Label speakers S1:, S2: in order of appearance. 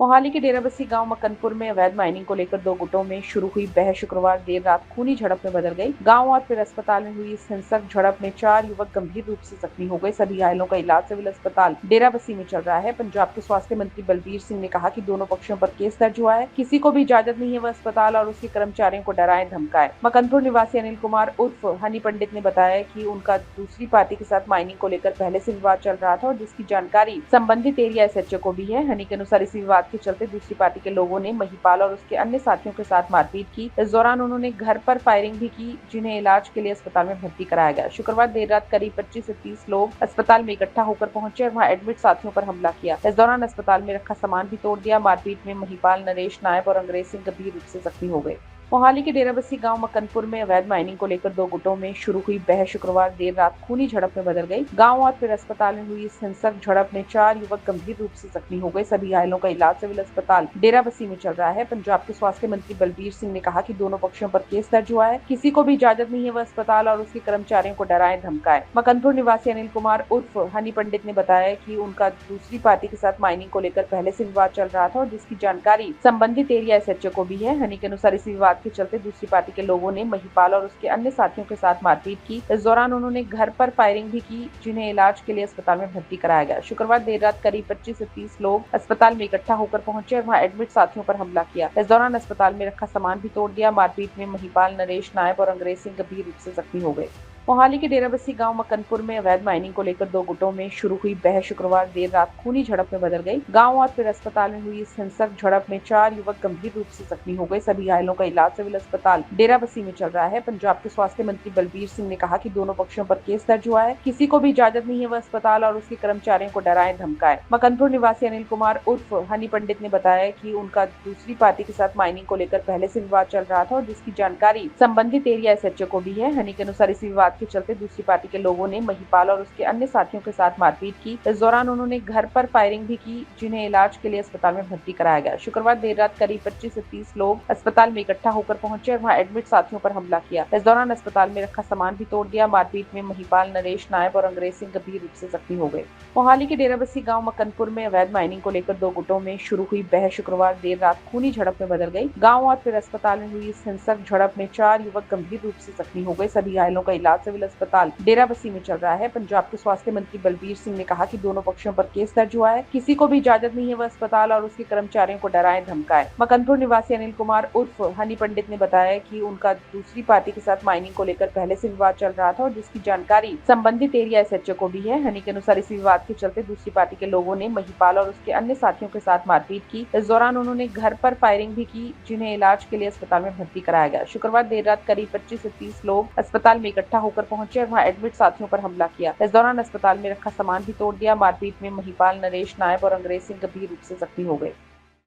S1: मोहाली के डेराबस्सी गांव मकनपुर में अवैध माइनिंग को लेकर दो गुटों में शुरू हुई बहस शुक्रवार देर रात खूनी झड़प में बदल गई। गांव और फिर अस्पताल में हुई इस हिंसक झड़प में 4 युवक गंभीर रूप से जख्मी हो गए। सभी घायलों का इलाज सिविल अस्पताल डेराबस्सी में चल रहा है। पंजाब के स्वास्थ्य मंत्री बलबीर सिंह ने कहा कि दोनों पक्षों पर केस दर्ज हुआ है, किसी को भी इजाजत नहीं है वह अस्पताल और उसके कर्मचारियों को डराए धमकाए। मकनपुर निवासी अनिल कुमार उर्फ हनी पंडित ने बताया कि उनका दूसरी पार्टी के साथ माइनिंग को लेकर पहले से विवाद चल रहा था और जिसकी जानकारी संबंधित एरिया एसएचओ को भी है। हनी के अनुसार इसी विवाद के चलते दूसरी पार्टी के लोगों ने महिपाल और उसके अन्य साथियों के साथ मारपीट की। इस दौरान उन्होंने घर पर फायरिंग भी की, जिन्हें इलाज के लिए अस्पताल में भर्ती कराया गया। शुक्रवार देर रात करीब 25 से 30 लोग अस्पताल में इकट्ठा होकर पहुंचे और वहां एडमिट साथियों पर हमला किया। इस दौरान अस्पताल में रखा सामान भी तोड़ दिया। मारपीट में महिपाल, नरेश नायब और अंग्रेज सिंह गंभीर रूप से जख्मी हो गए। मोहाली के डेराबस्सी गांव मकनपुर में अवैध माइनिंग को लेकर दो गुटों में शुरू हुई बहस शुक्रवार देर रात खूनी झड़प में बदल गई। गांव और फिर अस्पताल में हुई इस हिंसक झड़प में 4 युवक गंभीर रूप से जख्मी हो गए। सभी घायलों का इलाज सिविल अस्पताल डेराबस्सी में चल रहा है। पंजाब के स्वास्थ्य मंत्री बलबीर सिंह ने कहा कि दोनों पक्षों पर केस दर्ज हुआ है, किसी को भी इजाजत नहीं है वह अस्पताल और उसके कर्मचारियों को डराए धमकाए। मकनपुर निवासी अनिल कुमार उर्फ हनी पंडित ने बताया कि उनका दूसरी पार्टी के साथ माइनिंग को लेकर पहले से विवाद चल रहा था और जिसकी जानकारी संबंधित एरिया एसएचओ को भी है। हनी के अनुसार इसी विवाद के चलते दूसरी पार्टी के लोगों ने महिपाल और उसके अन्य साथियों के साथ मारपीट की। इस दौरान उन्होंने घर पर फायरिंग भी की, जिन्हें इलाज के लिए अस्पताल में भर्ती कराया गया। शुक्रवार देर रात करीब 25 से 30 लोग अस्पताल में इकट्ठा होकर पहुंचे और वहां एडमिट साथियों पर हमला किया। इस दौरान अस्पताल में रखा सामान भी तोड़ दिया। मारपीट में महिपाल, नरेश नायब और अंग्रेज सिंह गंभीर रूप से जख्मी हो गए। मोहाली के डेराबस्सी गांव मकनपुर में अवैध माइनिंग को लेकर दो गुटों में शुरू हुई बहस शुक्रवार देर रात खूनी झड़प में बदल गई। गांव और फिर अस्पताल में हुई इस हिंसक झड़प में 4 युवक गंभीर रूप से जख्मी हो गए। सभी घायलों का इलाज सिविल अस्पताल डेराबस्सी में चल रहा है। पंजाब के स्वास्थ्य मंत्री बलबीर सिंह ने कहा कि दोनों पक्षों पर केस दर्ज हुआ है, किसी को भी इजाजत नहीं है वह अस्पताल और उसके कर्मचारियों को डराए धमकाए। मकनपुर निवासी अनिल कुमार उर्फ हनी पंडित ने बताया कि उनका दूसरी पार्टी के साथ माइनिंग को लेकर पहले से विवाद चल रहा था और जिसकी जानकारी संबंधित एरिया एसएचओ को भी है। हनी के अनुसार इसी विवाद के चलते दूसरी पार्टी के लोगों ने महिपाल और उसके अन्य साथियों के साथ मारपीट की। इस दौरान उन्होंने घर पर फायरिंग भी की, जिन्हें इलाज के लिए अस्पताल में भर्ती कराया गया। शुक्रवार देर रात करीब 25 से 30 लोग अस्पताल में इकट्ठा होकर पहुंचे और वहां एडमिट साथियों पर हमला किया। इस दौरान अस्पताल में रखा सामान भी तोड़ दिया। मारपीट में महिपाल, नरेश नायब और अंग्रेज सिंह गंभीर रूप से जख्मी हो गए। मोहाली के डेराबस्सी गांव मकनपुर में अवैध माइनिंग को लेकर दो गुटों में शुरू हुई बहस शुक्रवार देर रात खूनी झड़प में बदल गई। गांव और फिर अस्पताल में हुई इस हिंसक झड़प में 4 युवक गंभीर रूप से जख्मी हो गए। सभी घायलों का इलाज सिविल अस्पताल डेराबस्सी में चल रहा है। पंजाब के स्वास्थ्य मंत्री बलबीर सिंह ने कहा कि दोनों पक्षों पर केस दर्ज हुआ है, किसी को भी इजाजत नहीं है वह अस्पताल और उसके कर्मचारियों को डराए धमकाए। मकनपुर निवासी अनिल कुमार उर्फ हनी पंडित ने बताया कि उनका दूसरी पार्टी के साथ माइनिंग को लेकर पहले से विवाद चल रहा था और जिसकी जानकारी संबंधित एरिया एसएचओ को भी है। हनी के अनुसार इसी विवाद के चलते दूसरी पार्टी के लोगों ने महिपाल और उसके अन्य साथियों के साथ मारपीट की। इस दौरान उन्होंने घर पर फायरिंग भी की, जिन्हें इलाज के लिए अस्पताल में भर्ती कराया गया। शुक्रवार देर रात करीब 25 से 30 लोग अस्पताल में इकट्ठा होकर पहुंचे और वहां एडमिट साथियों पर हमला किया। इस दौरान अस्पताल में रखा सामान भी तोड़ दिया। मारपीट में महिपाल, नरेश नायब और अंग्रेज सिंह गंभीर रूप से जख्मी हो गए।